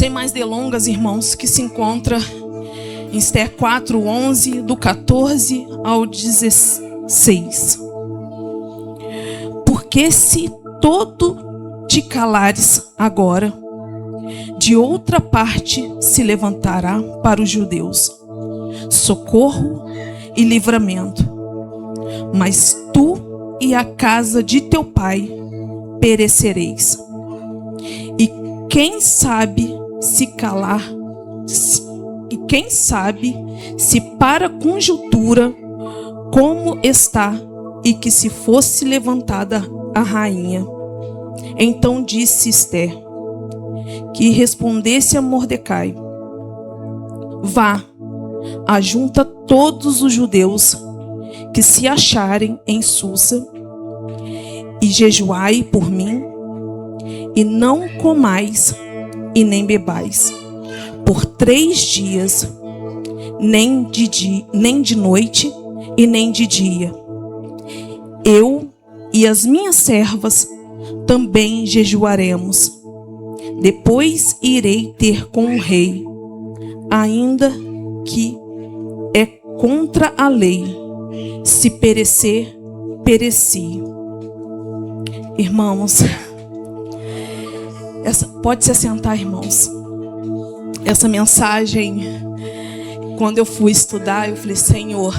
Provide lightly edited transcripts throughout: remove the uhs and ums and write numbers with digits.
Sem mais delongas, irmãos, que se encontra em Esther 4:11, do 14 ao 16. Porque se todo te calares agora, de outra parte se levantará para os judeus socorro e livramento, mas tu e a casa de teu pai perecereis. E quem sabe se para a conjuntura como está, e que se fosse levantada a rainha. Então disse Esther, que respondesse a Mordecai: vá, ajunta todos os judeus que se acharem em Susa, e jejuai por mim, e não comais e nem bebais por 3 dias, nem de noite e nem de dia. Eu e as minhas servas também jejuaremos. Depois irei ter com o rei, ainda que é contra a lei. Se perecer, pereci. Irmãos, pode se assentar, irmãos. Essa mensagem, quando eu fui estudar, eu falei: Senhor,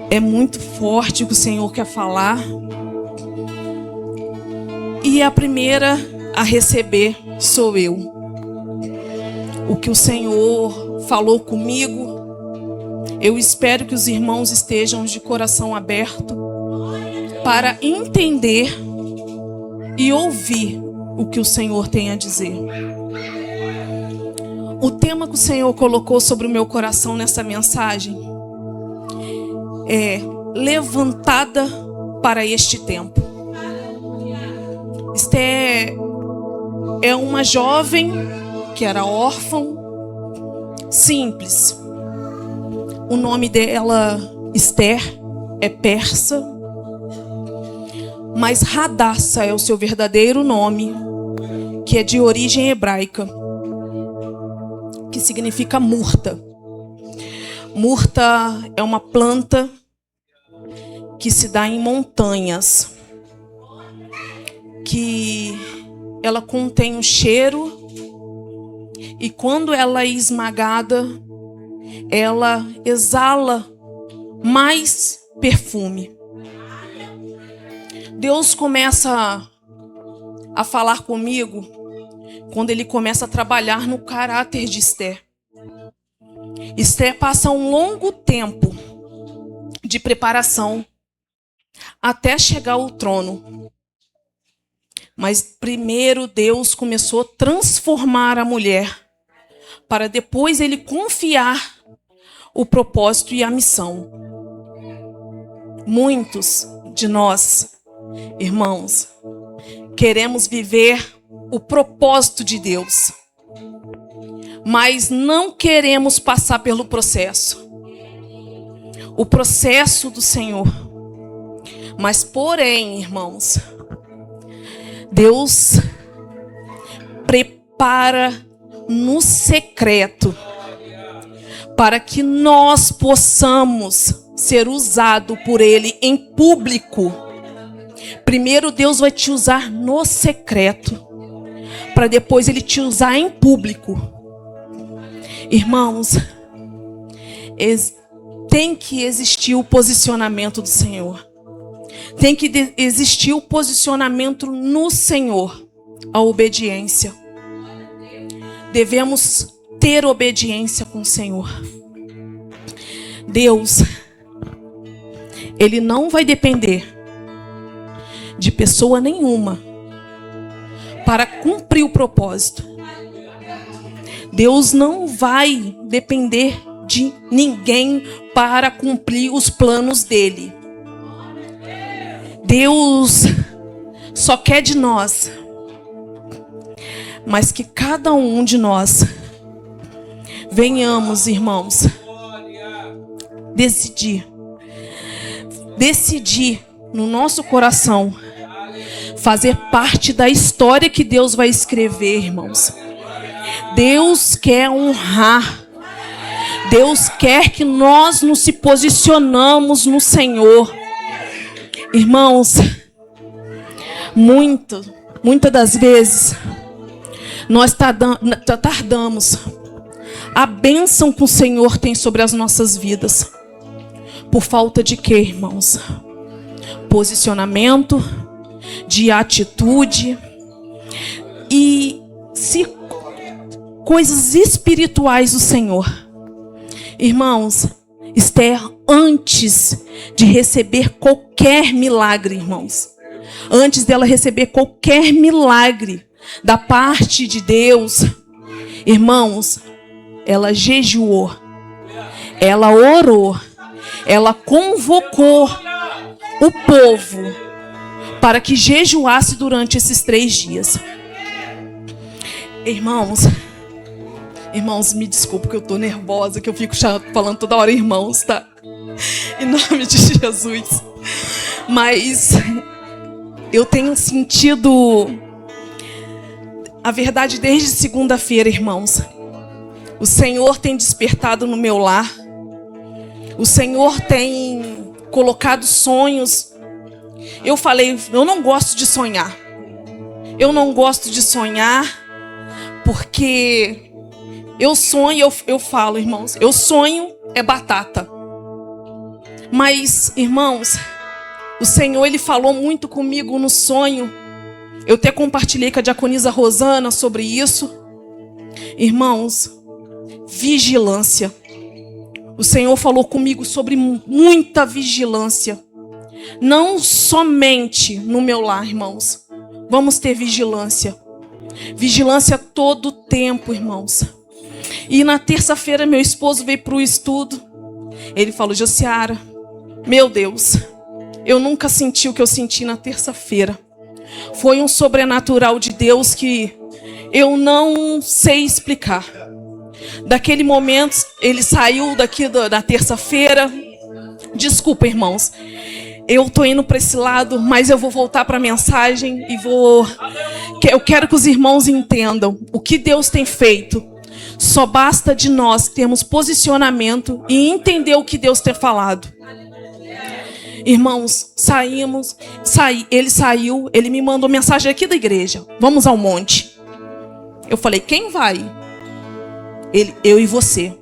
é muito forte o que o Senhor quer falar. E a primeira a receber sou eu. O que o Senhor falou comigo, eu espero que os irmãos estejam de coração aberto para entender e ouvir o que o Senhor tem a dizer. O tema que o Senhor colocou sobre o meu coração nessa mensagem é levantada para este tempo. Esther é uma jovem que era órfã, simples. O nome dela, Esther, é persa, mas Radassa é o seu verdadeiro nome, que é de origem hebraica, que significa murta. Murta é uma planta que se dá em montanhas, que ela contém um cheiro, e quando ela é esmagada, ela exala mais perfume. Deus começa a falar comigo quando Ele começa a trabalhar no caráter de Esther. Esther passa um longo tempo de preparação até chegar ao trono. Mas primeiro Deus começou a transformar a mulher, para depois Ele confiar o propósito e a missão. Muitos de nós, irmãos, queremos viver o propósito de Deus, mas não queremos passar pelo processo. O processo do Senhor. Mas porém, irmãos, Deus prepara no secreto para que nós possamos ser usados por Ele em público. Primeiro Deus vai te usar no secreto, para depois Ele te usar em público. Irmãos, tem que existir o posicionamento do Senhor. Tem que existir o posicionamento no Senhor, a obediência. Devemos ter obediência com o Senhor. Deus, Ele não vai depender de pessoa nenhuma para cumprir o propósito. Deus não vai depender de ninguém para cumprir os planos dele. Deus só quer de nós, mas que cada um de nós venhamos, irmãos, decidir no nosso coração fazer parte da história que Deus vai escrever, irmãos. Deus quer honrar. Deus quer que nós nos posicionamos no Senhor. Irmãos, muitas das vezes, nós tardamos a bênção que o Senhor tem sobre as nossas vidas. Por falta de quê, irmãos? Posicionamento, de atitude e coisas espirituais do Senhor. Irmãos, Esther, antes de receber qualquer milagre, irmãos, antes dela receber qualquer milagre da parte de Deus, irmãos, ela jejuou, ela orou, ela convocou o povo para que jejuasse durante esses 3 dias. Irmãos, me desculpa que eu tô nervosa, que eu fico falando toda hora irmãos, tá? Em nome de Jesus. Mas eu tenho sentido a verdade desde segunda-feira, irmãos. O Senhor tem despertado no meu lar. O Senhor tem colocado sonhos. Eu falei, eu não gosto de sonhar. Eu não gosto de sonhar porque eu sonho, eu falo, irmãos, eu sonho é batata. Mas, irmãos, o Senhor, Ele falou muito comigo no sonho. Eu até compartilhei com a diaconisa Rosana sobre isso. Irmãos, vigilância. O Senhor falou comigo sobre muita vigilância. Não somente no meu lar, irmãos. Vamos ter vigilância. Vigilância todo o tempo, irmãos. E na terça-feira meu esposo veio para o estudo. Ele falou, Josiara, meu Deus, eu nunca senti o que eu senti na terça-feira. Foi um sobrenatural de Deus que eu não sei explicar. Daquele momento, ele saiu daqui da terça-feira. Desculpa, irmãos. Eu tô indo para esse lado, mas eu vou voltar para a mensagem e eu quero que os irmãos entendam o que Deus tem feito. Só basta de nós termos posicionamento e entender o que Deus tem falado. Irmãos, ele saiu, ele me mandou mensagem aqui da igreja. Vamos ao monte. Eu falei, quem vai? Eu e você.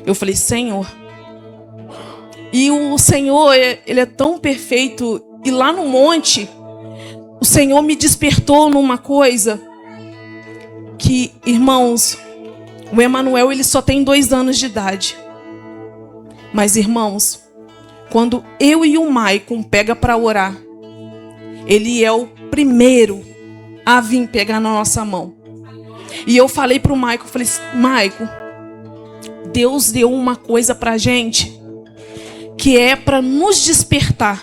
Eu falei, Senhor. E o Senhor, Ele é tão perfeito. E lá no monte, o Senhor me despertou numa coisa que, irmãos, o Emanuel, ele só tem 2 anos de idade. Mas, irmãos, quando eu e o Maicon pega para orar, ele é o primeiro a vir pegar na nossa mão. E eu falei para o Maicon, falei, Maicon, Deus deu uma coisa para a gente que é para nos despertar.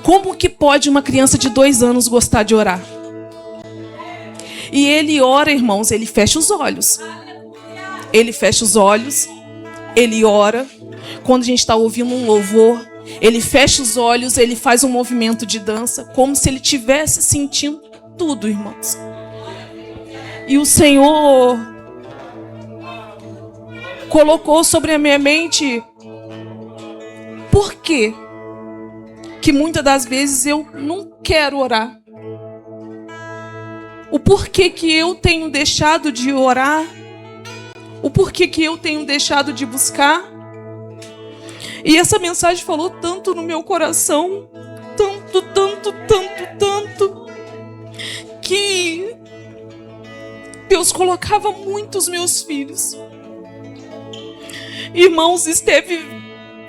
Como que pode uma criança de 2 anos gostar de orar? E ele ora, irmãos, ele fecha os olhos. Ele fecha os olhos, ele ora. Quando a gente está ouvindo um louvor, ele fecha os olhos, ele faz um movimento de dança, como se ele estivesse sentindo tudo, irmãos. E o Senhor colocou sobre a minha mente por quê? Que muitas das vezes eu não quero orar. O porquê que eu tenho deixado de orar. O porquê que eu tenho deixado de buscar. E essa mensagem falou tanto no meu coração. Tanto. Que Deus colocava muito os meus filhos. Irmãos,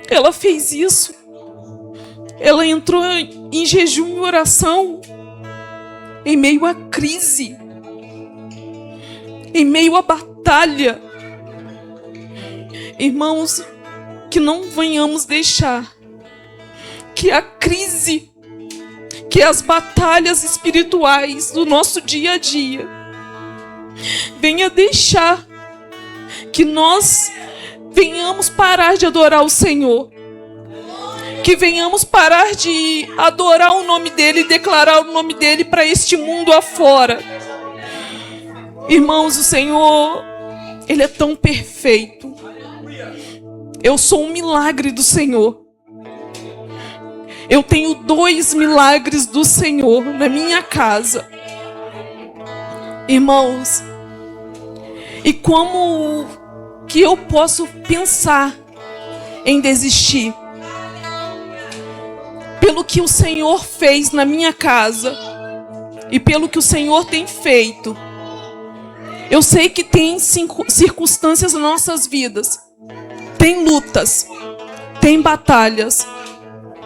ela fez isso. Ela entrou em jejum e oração em meio à crise, em meio à batalha. Irmãos, que não venhamos deixar que a crise, que as batalhas espirituais do nosso dia a dia venha deixar que nós venhamos parar de adorar o Senhor. Que venhamos parar de adorar o nome dEle e declarar o nome dEle para este mundo afora. Irmãos, o Senhor, Ele é tão perfeito. Eu sou um milagre do Senhor. Eu tenho 2 milagres do Senhor na minha casa. Irmãos, e como que eu posso pensar em desistir? Pelo que o Senhor fez na minha casa e pelo que o Senhor tem feito. Eu sei que tem circunstâncias nas nossas vidas, tem lutas, tem batalhas,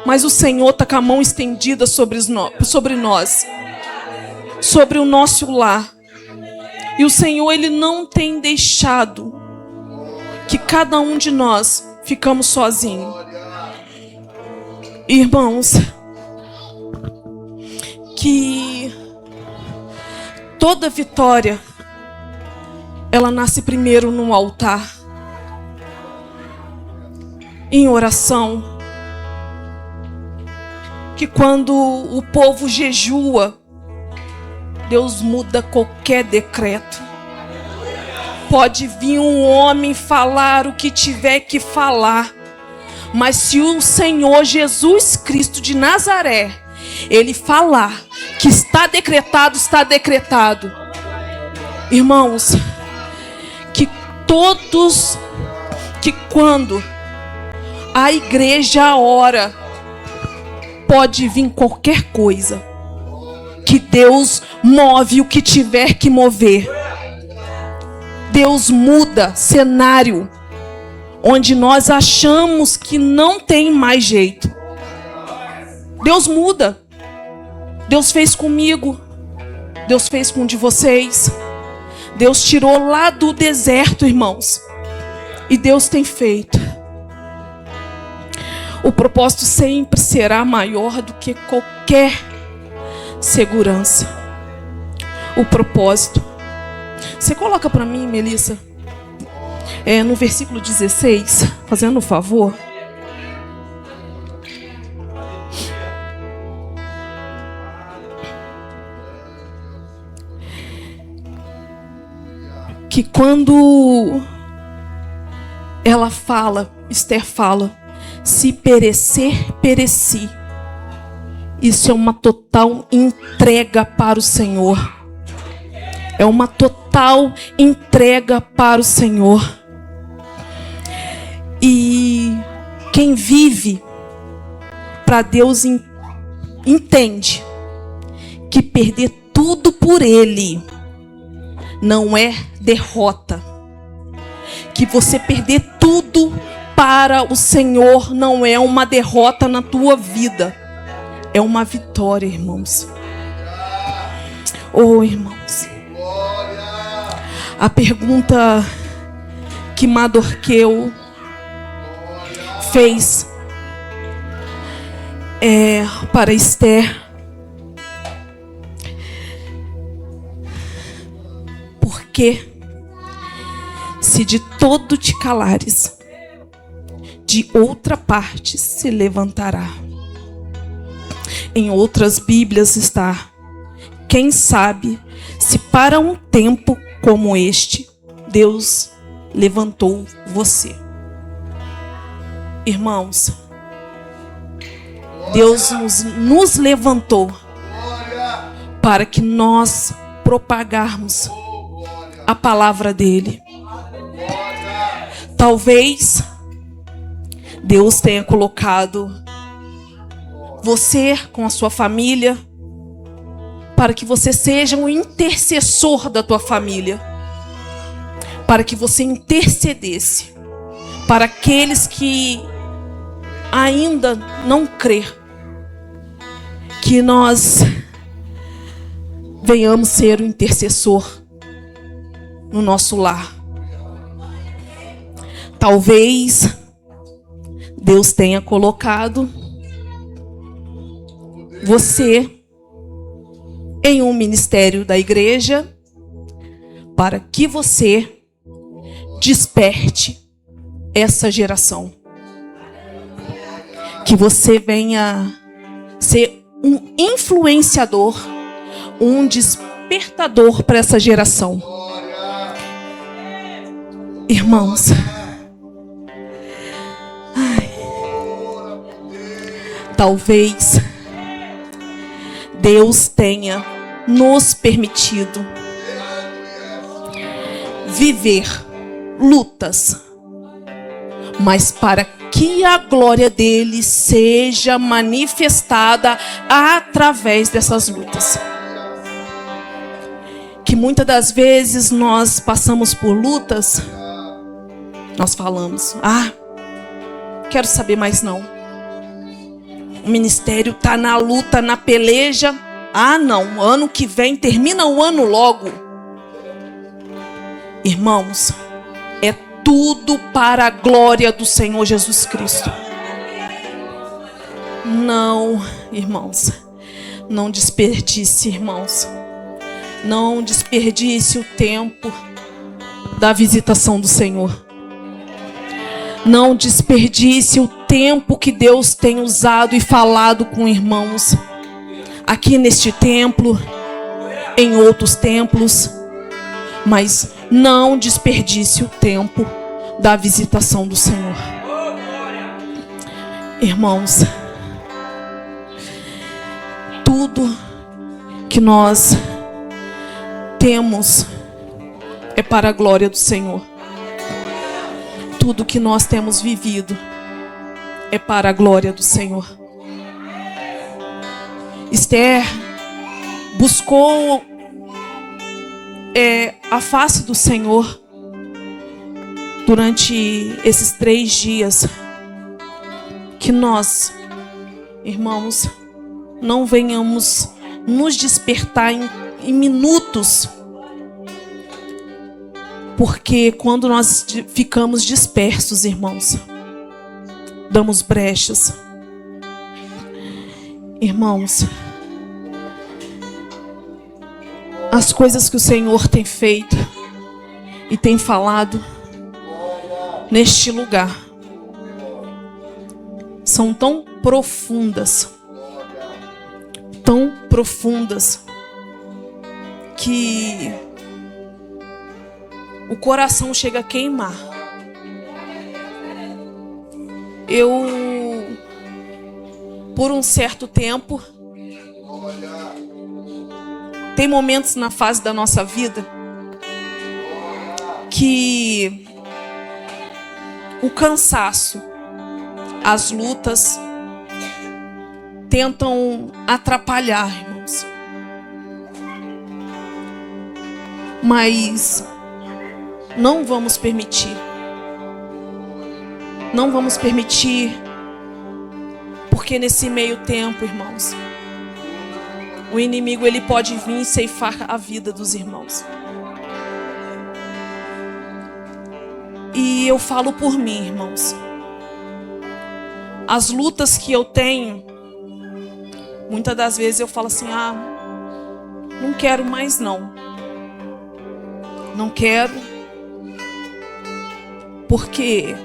mas o Senhor está com a mão estendida sobre nós, sobre o nosso lar. E o Senhor, Ele não tem deixado que cada um de nós ficamos sozinhos. Irmãos, que toda vitória, ela nasce primeiro no altar, em oração. Que quando o povo jejua, Deus muda qualquer decreto. Pode vir um homem falar o que tiver que falar, mas se o Senhor Jesus Cristo de Nazaré, Ele falar que está decretado, está decretado. Irmãos, que quando a igreja ora, pode vir qualquer coisa, que Deus move o que tiver que mover. Deus muda cenário onde nós achamos que não tem mais jeito. Deus muda. Deus fez comigo, Deus fez com um de vocês. Deus tirou lá do deserto, irmãos, e Deus tem feito. O propósito sempre será maior do que qualquer segurança. O propósito. Você coloca para mim, Melissa, no versículo 16, fazendo um favor. Que quando ela fala, Esther fala, se perecer, pereci. Isso é uma total entrega para o Senhor. É uma total entrega para o Senhor. E quem vive para Deus entende que perder tudo por Ele não é derrota. Que você perder tudo para o Senhor não é uma derrota na tua vida. É uma vitória, irmãos. Oh, irmãos. A pergunta que Mardoqueu fez para Esther: por que, se de todo te calares, de outra parte se levantará? Em outras Bíblias está: quem sabe se para um tempo como este Deus levantou você. Irmãos, Deus nos levantou para que nós propagarmos a palavra dele. Talvez Deus tenha colocado você com a sua família para que você seja um intercessor da tua família, para que você intercedesse para aqueles que ainda não crê, que nós venhamos ser o intercessor no nosso lar. Talvez Deus tenha colocado você em um ministério da igreja para que você desperte essa geração. Que você venha ser um influenciador, um despertador para essa geração. Irmãos, talvez Deus tenha nos permitido viver lutas, mas para que a glória dele seja manifestada através dessas lutas. Que muitas das vezes nós passamos por lutas, nós falamos: quero saber mais não. O ministério está na luta, na peleja. Não, ano que vem, termina o ano logo. Irmãos, é tudo para a glória do Senhor Jesus Cristo. Não, irmãos, não desperdice, irmãos. Não desperdice o tempo da visitação do Senhor. Não desperdice o tempo que Deus tem usado e falado com irmãos. Aqui neste templo, em outros templos. Mas não desperdice o tempo da visitação do Senhor. Irmãos, tudo que nós temos é para a glória do Senhor. Tudo que nós temos vivido é para a glória do Senhor. Esther buscou a face do Senhor durante esses 3 dias. Que nós, irmãos, não venhamos nos despertar em minutos, porque quando nós ficamos dispersos, irmãos, damos brechas. Irmãos, as coisas que o Senhor tem feito e tem falado neste lugar são tão profundas, que o coração chega a queimar. Por um certo tempo, tem momentos na fase da nossa vida que o cansaço, as lutas tentam atrapalhar, irmãos. Mas não vamos permitir. Não vamos permitir, porque nesse meio tempo, irmãos, o inimigo ele pode vir e ceifar a vida dos irmãos. E eu falo por mim, irmãos. As lutas que eu tenho, muitas das vezes eu falo assim: não quero mais não. Não quero. Porque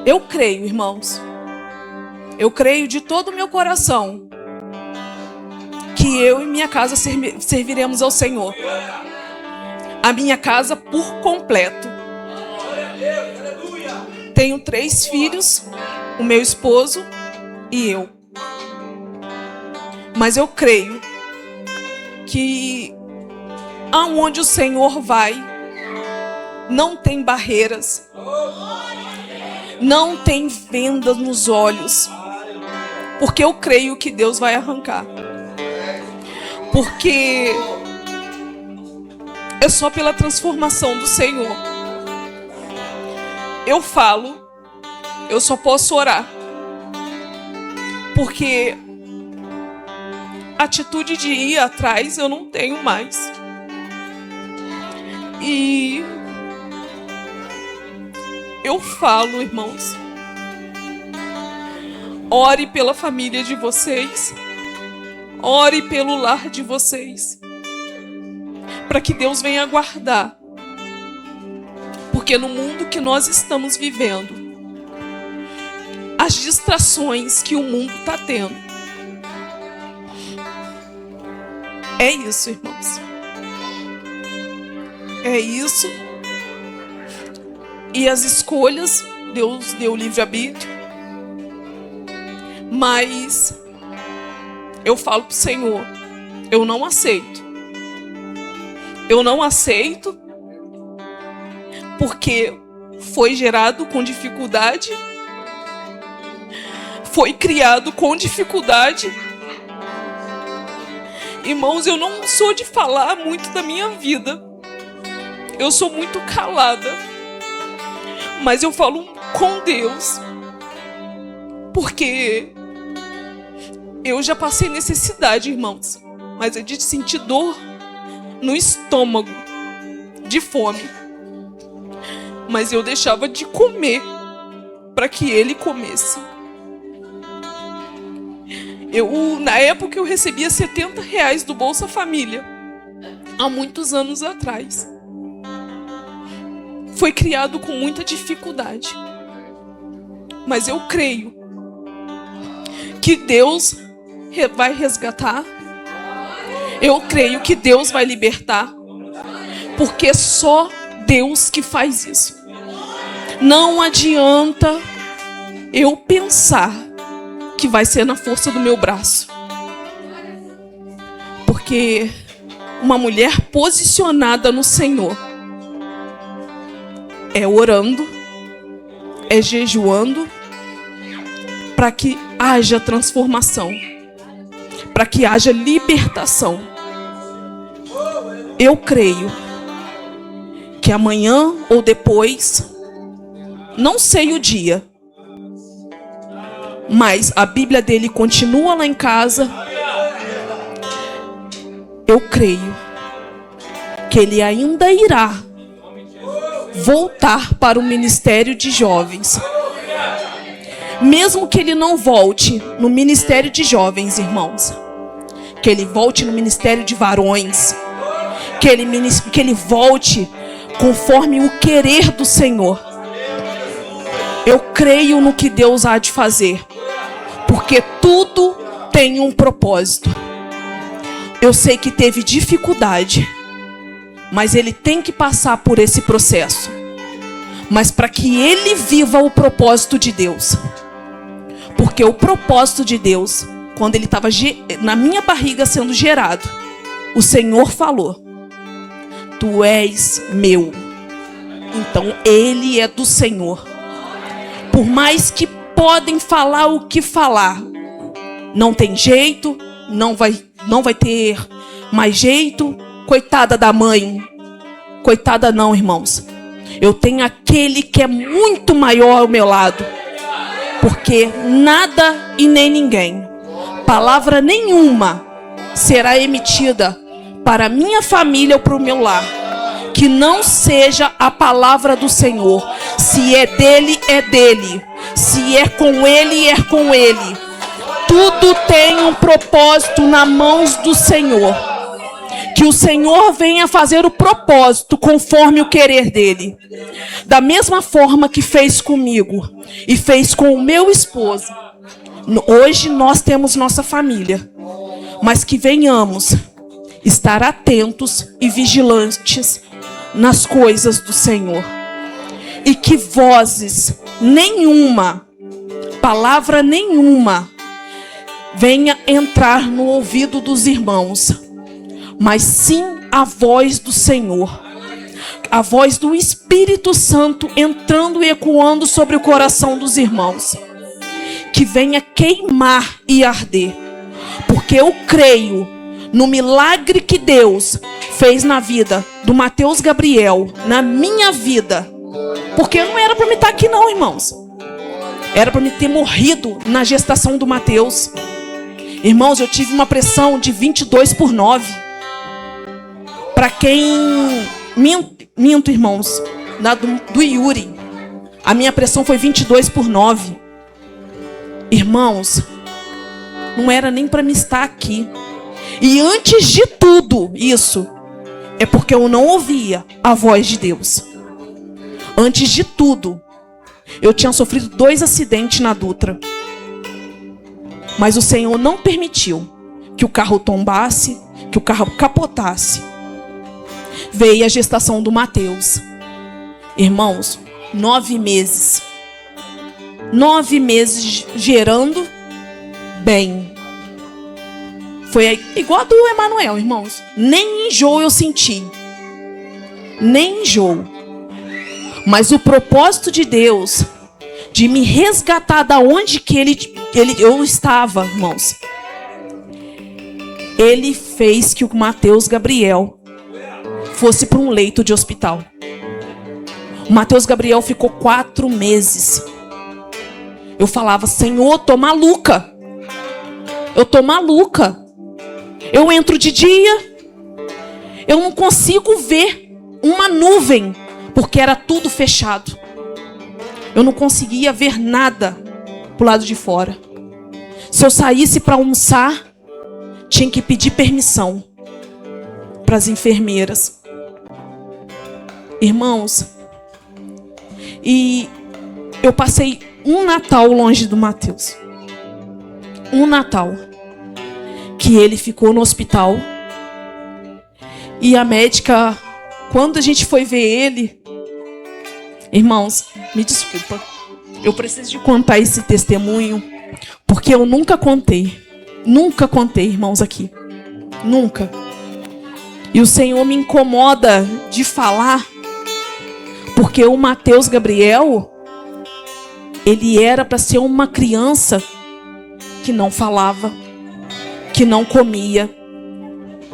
eu creio, irmãos. Eu creio de todo o meu coração que eu e minha casa serviremos ao Senhor. A minha casa por completo. Tenho 3 filhos, o meu esposo e eu. Mas eu creio que aonde o Senhor vai, não tem barreiras, não tem vendas nos olhos, porque eu creio que Deus vai arrancar. Porque é só pela transformação do Senhor. Eu falo, eu só posso orar, porque atitude de ir atrás eu não tenho mais. E eu falo, irmãos, ore pela família de vocês, ore pelo lar de vocês, para que Deus venha guardar. Porque no mundo que nós estamos vivendo, as distrações que o mundo está tendo, é isso, irmãos. É isso. E as escolhas, Deus deu livre-arbítrio. Mas eu falo pro Senhor, eu não aceito. Eu não aceito porque foi gerado com dificuldade, foi criado com dificuldade. Irmãos, eu não sou de falar muito da minha vida. Eu sou muito calada. Mas eu falo com Deus. Porque eu já passei necessidade, irmãos. Mas é de sentir dor no estômago, de fome. Mas eu deixava de comer para que ele comesse. Na época eu recebia R$70 do Bolsa Família, há muitos anos atrás. Foi criado com muita dificuldade. Mas eu creio que Deus vai resgatar. Eu creio que Deus vai libertar. Porque é só Deus que faz isso. Não adianta eu pensar que vai ser na força do meu braço. Porque uma mulher posicionada no Senhor é orando, é jejuando, para que haja transformação, para que haja libertação. Eu creio que amanhã ou depois, não sei o dia, mas a Bíblia dele continua lá em casa. Eu creio que ele ainda irá voltar para o ministério de jovens. Mesmo que ele não volte no ministério de jovens, irmãos, que ele volte no ministério de varões, que ele volte conforme o querer do Senhor. Eu creio no que Deus há de fazer, porque tudo tem um propósito. Eu sei que teve dificuldade, mas ele tem que passar por esse processo. Mas para que ele viva o propósito de Deus. Porque o propósito de Deus, quando ele estava na minha barriga sendo gerado, o Senhor falou: tu és meu. Então ele é do Senhor. Por mais que podem falar o que falar, não tem jeito, não vai ter mais jeito. Coitada da mãe. Coitada não, irmãos. Eu tenho aquele que é muito maior ao meu lado. Porque nada e nem ninguém, palavra nenhuma será emitida para a minha família ou para o meu lar, que não seja a palavra do Senhor. Se é dele, é dele. Se é com ele, é com ele. Tudo tem um propósito nas mãos do Senhor. Que o Senhor venha fazer o propósito conforme o querer dele. Da mesma forma que fez comigo e fez com o meu esposo. Hoje nós temos nossa família. Mas que venhamos estar atentos e vigilantes nas coisas do Senhor. E que vozes nenhuma, palavra nenhuma, venha entrar no ouvido dos irmãos. Mas sim a voz do Senhor. A voz do Espírito Santo entrando e ecoando sobre o coração dos irmãos. Que venha queimar e arder. Porque eu creio no milagre que Deus fez na vida do Mateus Gabriel, na minha vida. Porque não era para me estar aqui não, irmãos. Era para me ter morrido na gestação do Mateus. Irmãos, eu tive uma pressão de 22/9. Para quem... Minto, irmãos. Do Yuri. A minha pressão foi 22/9. Irmãos, não era nem para me estar aqui. E antes de tudo isso, é porque eu não ouvia a voz de Deus. Antes de tudo, eu tinha sofrido 2 acidentes na Dutra. Mas o Senhor não permitiu que o carro tombasse, que o carro capotasse. Veio a gestação do Mateus. Irmãos, 9 meses. 9 meses gerando bem. Foi igual a do Emanuel, irmãos. Nem enjoo eu senti. Nem enjoo. Mas o propósito de Deus de me resgatar da onde que eu estava, irmãos. Ele fez que o Mateus Gabriel fosse para um leito de hospital. O Mateus Gabriel ficou 4 meses. Eu falava, Senhor, tô maluca. Eu tô maluca. Eu entro de dia, eu não consigo ver uma nuvem, porque era tudo fechado. Eu não conseguia ver nada pro lado de fora. Se eu saísse para almoçar, tinha que pedir permissão para as enfermeiras. Irmãos, e eu passei um Natal longe do Mateus. Um Natal que ele ficou no hospital. E a médica, quando a gente foi ver ele, irmãos, me desculpa, eu preciso de contar esse testemunho, porque eu nunca contei, irmãos, aqui, nunca. E o Senhor me incomoda de falar, porque o Mateus Gabriel, ele era para ser uma criança que não falava, que não comia.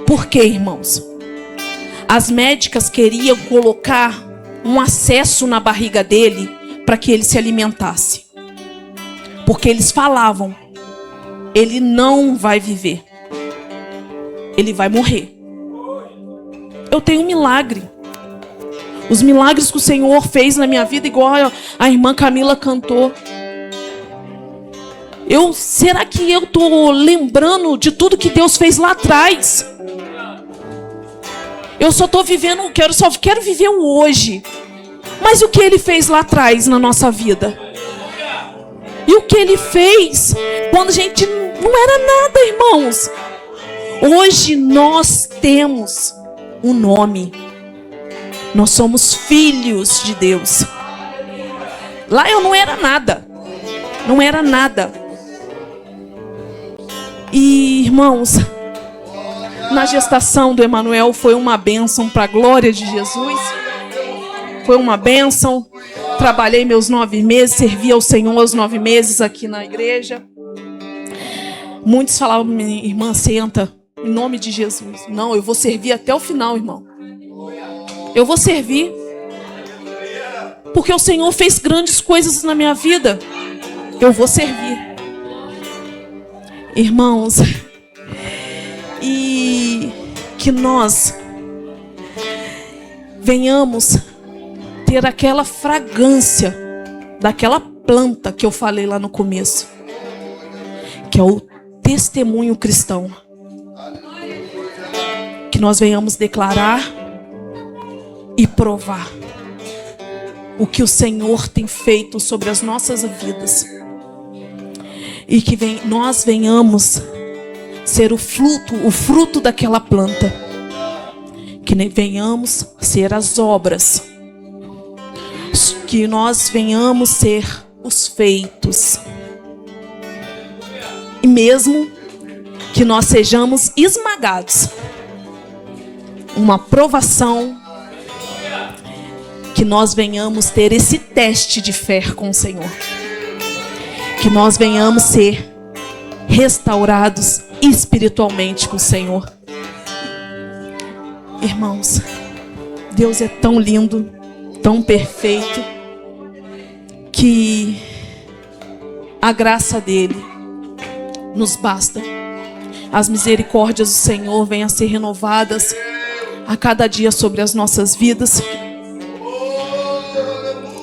Por quê, irmãos? As médicas queriam colocar um acesso na barriga dele para que ele se alimentasse. Porque eles falavam, ele não vai viver. Ele vai morrer. Eu tenho um milagre. Os milagres que o Senhor fez na minha vida, igual a irmã Camila cantou. Será que eu estou lembrando de tudo que Deus fez lá atrás? Eu só estou vivendo, só quero viver o hoje. Mas o que Ele fez lá atrás na nossa vida? E o que Ele fez quando a gente não era nada, irmãos? Hoje nós temos um nome. Nós somos filhos de Deus. Lá eu não era nada. Não era nada. E, irmãos, na gestação do Emanuel foi uma bênção para a glória de Jesus. Foi uma bênção. Trabalhei meus 9 meses, servi ao Senhor aos 9 meses aqui na igreja. Muitos falavam, minha irmã, senta, em nome de Jesus. Não, eu vou servir até o final, irmão. Eu vou servir. Porque o Senhor fez grandes coisas na minha vida. Eu vou servir. Irmãos, e que nós venhamos ter aquela fragrância daquela planta que eu falei lá no começo, que é o testemunho cristão. Que nós venhamos declarar e provar o que o Senhor tem feito sobre as nossas vidas. E que nós venhamos ser o fruto daquela planta. Que venhamos ser as obras. Que nós venhamos ser os feitos. E mesmo que nós sejamos esmagados. Uma provação. Que nós venhamos ter esse teste de fé com o Senhor. Que nós venhamos ser restaurados espiritualmente com o Senhor. Irmãos, Deus é tão lindo, tão perfeito, que a graça dele nos basta. As misericórdias do Senhor venham a ser renovadas a cada dia sobre as nossas vidas.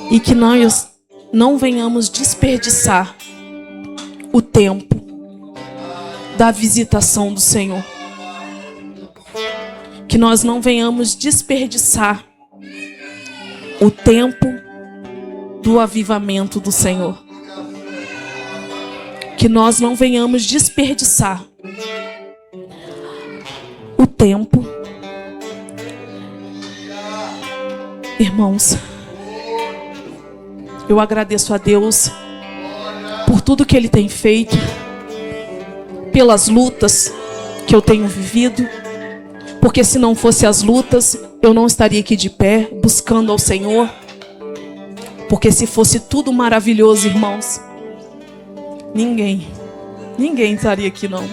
E que nós não venhamos desperdiçar o tempo da visitação do Senhor. Que nós não venhamos desperdiçar o tempo do avivamento do Senhor. Que nós não venhamos desperdiçar o tempo. Irmãos, Eu agradeço a Deus por tudo que Ele tem feito, pelas lutas que eu tenho vivido, porque se não fosse as lutas, eu não estaria aqui de pé, buscando ao Senhor. Porque se fosse tudo maravilhoso, irmãos, ninguém estaria aqui não.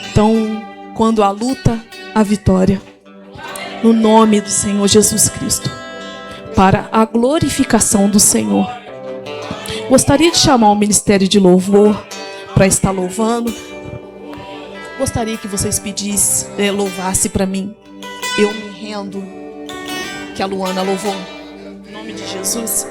Então, quando há luta, há vitória. No nome do Senhor Jesus Cristo. Para a glorificação do Senhor. Gostaria de chamar o Ministério de Louvor para estar louvando. Gostaria que vocês louvassem para mim. Eu me rendo, que a Luana louvou. Em nome de Jesus.